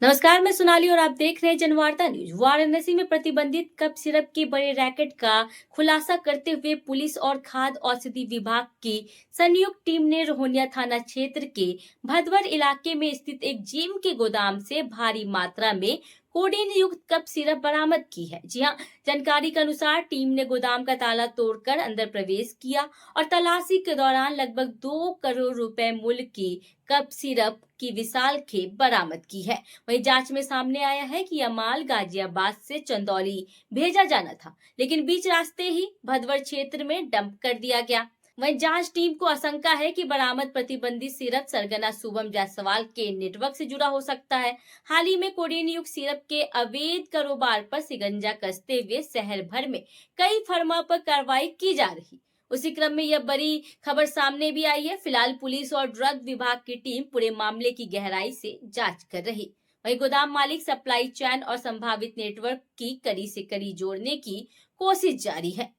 नमस्कार, मैं सोनाली और आप देख रहे हैं जनवार्ता न्यूज। वाराणसी में प्रतिबंधित कप सिरप के बड़े रैकेट का खुलासा करते हुए पुलिस और खाद्य औषधि विभाग की संयुक्त टीम ने रोहनिया थाना क्षेत्र के भदवर इलाके में स्थित एक जिम के गोदाम से भारी मात्रा में कोडीन युक्त कप सिरप बरामद की है। जी हां, जानकारी के अनुसार टीम ने गोदाम का ताला तोड़कर अंदर प्रवेश किया और तलाशी के दौरान लगभग 2 करोड़ रुपए मूल्य की कप सिरप की विशाल खेप बरामद की है। वहीं जांच में सामने आया है कि यह माल गाजियाबाद से चंदौली भेजा जाना था, लेकिन बीच रास्ते ही भदवर क्षेत्र में डंप कर दिया गया। वहीं जांच टीम को आशंका है कि बरामद प्रतिबंधित सिरप सरगना शुभम जायसवाल के नेटवर्क से जुड़ा हो सकता है। हाल ही में कोडीन युक्त सिरप के अवैध कारोबार पर शिकंजा कसते हुए शहर भर में कई फर्मों पर कार्रवाई की जा रही। उसी क्रम में यह बड़ी खबर सामने भी आई है। फिलहाल पुलिस और ड्रग विभाग की टीम पूरे मामले की गहराई से जांच कर रही। वहीं गोदाम मालिक, सप्लाई चेन और संभावित नेटवर्क की कड़ी से कड़ी जोड़ने की कोशिश जारी है।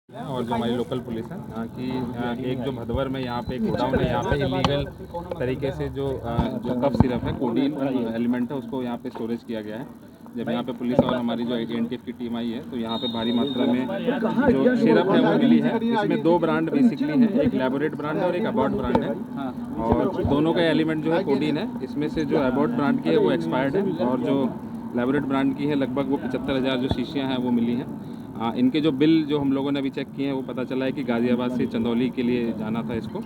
और जो हमारी लोकल पुलिस है यहाँ की, एक जो भदवर में यहाँ पे एक गोडाउन है, यहाँ पे इलीगल तरीके से जो कफ सिरप है, कोडीन एलिमेंट है, उसको यहाँ पे स्टोरेज किया गया है। जब यहाँ पे पुलिस और हमारी जो एनटीएफ की टीम आई है तो यहाँ पे भारी मात्रा में जो सिरप है वो मिली है। इसमें दो ब्रांड बेसिकली हैं, एक लैबोरेट ब्रांड है और एक अबॉट ब्रांड है, और दोनों का एलिमेंट जो है कोडीन है। इसमें से जो अबॉट ब्रांड की है वो एक्सपायर्ड है और जो लैबोरेट ब्रांड की है लगभग वो 75,000 जो शीशियाँ हैं वो मिली हैं। इनके जो बिल जो हम लोगों ने अभी चेक किए हैं वो पता चला है कि गाज़ियाबाद से चंदौली के लिए जाना था इसको,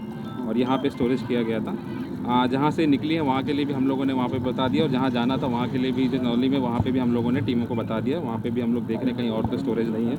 और यहाँ पे स्टोरेज किया गया था। जहाँ से निकली है वहाँ के लिए भी हम लोगों ने वहाँ पे बता दिया, और जहाँ जाना था वहाँ के लिए भी चंदौली में वहाँ पे भी हम लोगों ने टीमों को बता दिया। वहाँ पे भी हम लोग देख रहे हैं कहीं और तो स्टोरेज नहीं है।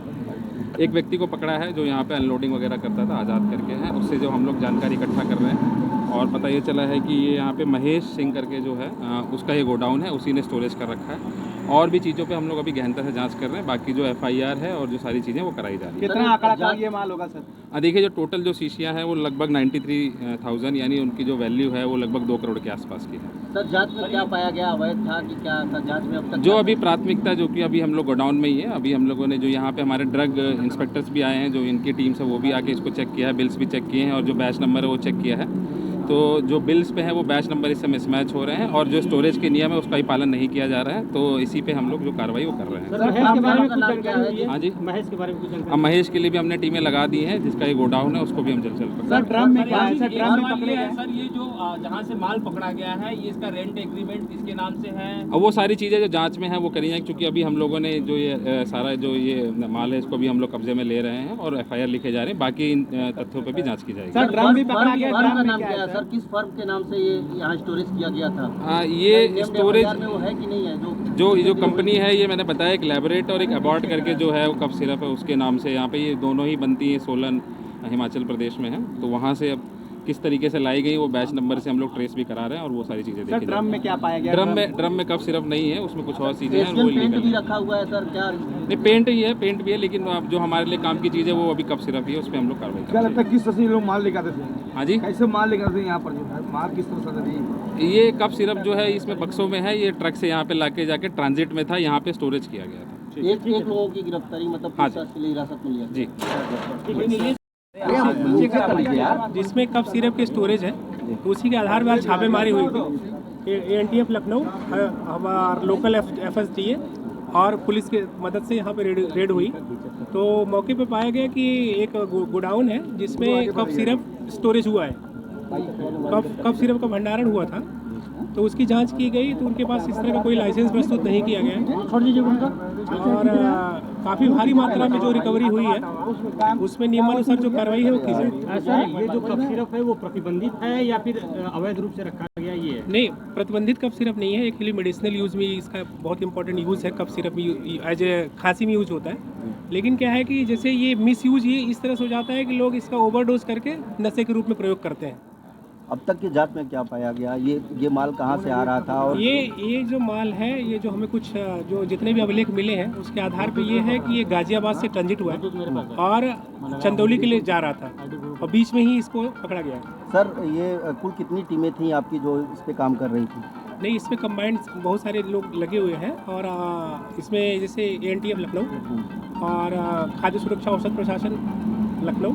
एक व्यक्ति को पकड़ा है जो यहाँ पे अनलोडिंग वगैरह करता था, आज़ाद करके है, उससे जो हम लोग जानकारी इकट्ठा कर रहे हैं, और पता ये चला है कि ये यहाँ पे महेश सिंह करके जो है उसका ये गोडाउन है, उसी ने स्टोरेज कर रखा है। और भी चीज़ों पे हम लोग अभी गहनता से जांच कर रहे हैं। बाकी जो एफआईआर है और जो सारी चीज़ें वो कराई जा रही है। कितना आंकड़ा का ये माल होगा सर? देखिए, जो टोटल जो शीशियाँ हैं वो लगभग 93,000, यानी उनकी जो वैल्यू है वो लगभग 2 करोड़ के आसपास की है। सर जांच में क्या पाया गया, अवैध था कि क्या था जांच में अब तक? जो अभी प्राथमिकता, जो कि अभी हम लोग गोडाउन में ही है, अभी हम लोगों ने जो यहाँ पे हमारे ड्रग इंस्पेक्टर्स भी आए हैं, जो इनकी टीम से वो भी आके इसको चेक किया है, बिल्स भी चेक किए हैं, और जो बैच नंबर है वो चेक किया है। तो जो बिल्स पे है वो बैच नंबर इससे मिसमैच हो रहे हैं, और जो स्टोरेज के नियम है उसका ही पालन नहीं किया जा रहा है। तो इसी पे हम लोग जो कार्रवाई वो कर रहे हैं। महेश के बारे में कुछ जानकारी? हाँ जी, महेश के बारे में कुछ जानकारी? अब महेश के लिए भी हमने टीमें लगा दी हैं, जिसका ये गोडाउन है उसको भी हम जल्द से जल्द। सर ड्रम में क्या है? सर ड्रम में पकड़े गए? सर ये जो जहाँ से माल पकड़ा गया है, ये इसका रेंट एग्रीमेंट इसके नाम से है? अब वो सारी चीज़ें जो जांच में है वो करी हैं, क्योंकि अभी हम लोगों ने जो ये सारा जो ये माल है इसको भी हम लोग कब्जे में ले रहे हैं और एफआईआर लिखे जा रहे हैं। बाकी इन तथ्यों पे भी जांच की जाएगी। सर ड्रम भी पकड़ा गया? फर्म का ड्रम नाम में क्या है सर? किस फर्म के नाम से ये यहाँ स्टोरेज किया गया था? ये स्टोरेज में वो है कि नहीं है? जो कंपनी है, ये मैंने बताया, एक लैबोरेट और एक अबॉट करके जो है वो कफ सिरप है, उसके नाम से यहाँ पे ये दोनों ही बनती हैं। सोलन हिमाचल प्रदेश में है, तो वहाँ से अब किस तरीके से लाई गई वो बैच नंबर से हम लोग ट्रेस भी करा रहे हैं, और वो सारी चीज़ें देखी। ड्रम में क्या पाया गया? ड्रम में कफ सिरप नहीं है, उसमें कुछ और चीज़ें हैं। वो पेंट illegal भी है। रखा हुआ है सर क्या? नहीं, पेंट ही है, पेंट भी है, लेकिन अब जो हमारे लिए काम की चीज़ है वो अभी कफ सिरप ही है, उस पर हम लोग कार्रवाई क्या कर लगता है किस तरह से ये लोग माल लेकर आते थे? हाँ जी, कैसे माल लेकर आते हैं यहाँ पर जो है माल किस तरह से आते थे? ये कफ सिरप जो है इसमें बक्सों में है, ये ट्रक से यहाँ पे लाके जाके ट्रांजिट में था, यहाँ पे स्टोरेज किया गया था। एक लोगों की गिरफ्तारी मतलब हाँ पूछताछ के लिए हिरासत में लिया जी। जिसमें कप सिरप के स्टोरेज है, तो उसी के आधार पर छापेमारी हुई थी। एनटीएफ लखनऊ, हमारा लोकल एफएसडीए और पुलिस के मदद से यहाँ पे रेड हुई। तो मौके पे पाया गया कि एक गोडाउन है जिसमें कप सिरप स्टोरेज हुआ है, कप सिरप का भंडारण हुआ था। तो उसकी जांच की गई तो उनके पास इस तरह का कोई लाइसेंस प्रस्तुत नहीं किया गया है, और काफ़ी भारी मात्रा में जो रिकवरी हुई है उसमें नियमानुसार जो कार्रवाई है वो की जाएगी। सर ये जो कप सिरप है वो प्रतिबंधित है या फिर अवैध रूप से रखा गया? ये है नहीं, प्रतिबंधित कप सिरप नहीं है। एक्चुअली मेडिसिनल यूज़ में इसका बहुत इंपॉर्टेंट यूज़ है। कप सिरप एज ए खांसी में यूज़ होता है, लेकिन क्या है कि जैसे ये मिस यूज़ ये इस तरह से हो जाता है कि लोग इसका ओवरडोज करके नशे के रूप में प्रयोग करते हैं। अब तक की जांच में क्या पाया गया? ये माल कहाँ से आ रहा था? और ये जो माल है, ये जो हमें कुछ जो जितने भी अभिलेख मिले हैं उसके आधार पे ये है कि ये गाजियाबाद से ट्रांजिट हुआ है और चंदौली के लिए जा रहा था, और बीच में ही इसको पकड़ा गया। सर ये कुल कितनी टीमें थी आपकी जो इस पे काम कर रही थी? नहीं, इसमें कंबाइंड बहुत सारे लोग लगे हुए हैं, और इसमें जैसे एनटीएफ लखनऊ और खाद्य सुरक्षा औषध प्रशासन लखनऊ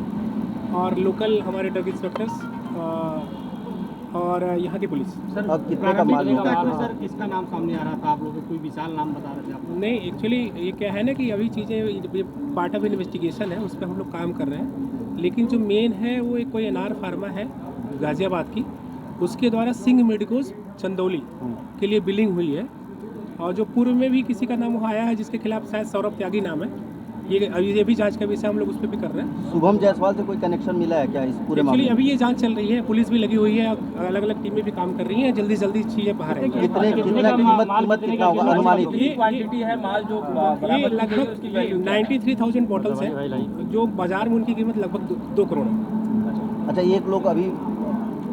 और लोकल हमारे ड्रग इंस्पेक्टर्स और यहाँ की पुलिस। अब कितने का माल मिला है? सर किसका नाम सामने आ रहा था? आप लोगों को कोई विशाल नाम बता रहे थे आप? नहीं, एक्चुअली ये क्या है ना कि अभी चीज़ें पार्ट ऑफ इन्वेस्टिगेशन है, उस पर हम लोग काम कर रहे हैं। लेकिन जो मेन है वो एक कोई अनार फार्मा है गाज़ियाबाद की, उसके द्वारा सिंह मेडिकोज चंदौली के लिए बिलिंग हुई है। और जो पूर्व में भी किसी का नाम वहाँ आया है जिसके खिलाफ शायद सौरभ त्यागी नाम है, ये भी जांच का विषय हम लोग उस पर भी कर रहे हैं। शुभम जायसवाल से कोई कनेक्शन मिला है क्या इस पूरे एक्चुअली मामले में? अभी ये जांच चल रही है, पुलिस भी लगी हुई है, अलग अलग टीमें भी काम कर रही हैं, जल्दी जल्दी चीज़ें बाहर आएंगी। कितने कीमत कितना होगा अनुमानित? कितनी क्वांटिटी है माल जो ये बरामद की गई, लगभग उसकी वैल्यू क्या है? 93,000 बॉटल्स हैं, जो बाजार में उनकी कीमत लगभग 2 करोड़ है। अच्छा, एक लोग अभी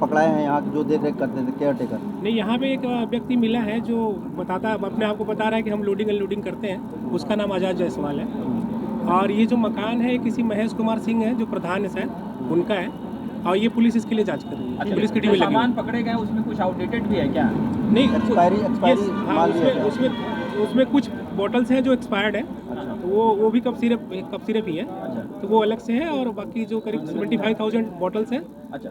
पकड़ाए हैं यहाँ जो देख रेख करते थे, केयर टेकर। नहीं, यहाँ पे एक व्यक्ति मिला है जो बताता अपने आप को बता रहा है कि हम लोडिंग अनलोडिंग करते हैं, उसका नाम आज़ाद जायसवाल है। और ये जो मकान है किसी महेश कुमार सिंह है जो प्रधान है शायद, उनका है। और ये पुलिस इसके लिए जांच कर रही है, पुलिस की टीम जो लगी सामान हुई है। पकड़े गए उसमें कुछ आउटडेटेड भी है क्या? नहीं, एक्सपायरी हाँ, माल भी है क्या? उसमें कुछ बॉटल्स हैं जो एक्सपायर्ड है, तो वो भी कप सिरप ही है, तो वो अलग से है। और बाकी जो करीब 75,000 बॉटल्स हैं,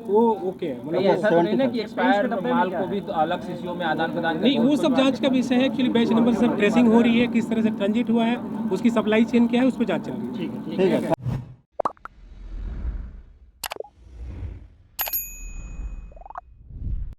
वो ओके है। नहीं, ऐसा तो नहीं ना कि एक्सपायर्ड माल को भी तो अलग सीसीओ में आदान प्रदान नहीं, वो सब जांच का विषय है। एक्चुअली बैच नंबर से ट्रेसिंग हो रही है, किस तरह से ट्रांजिट हुआ है, उसकी सप्लाई चेन क्या है, उस पर जांच चल रही है। ठीक है।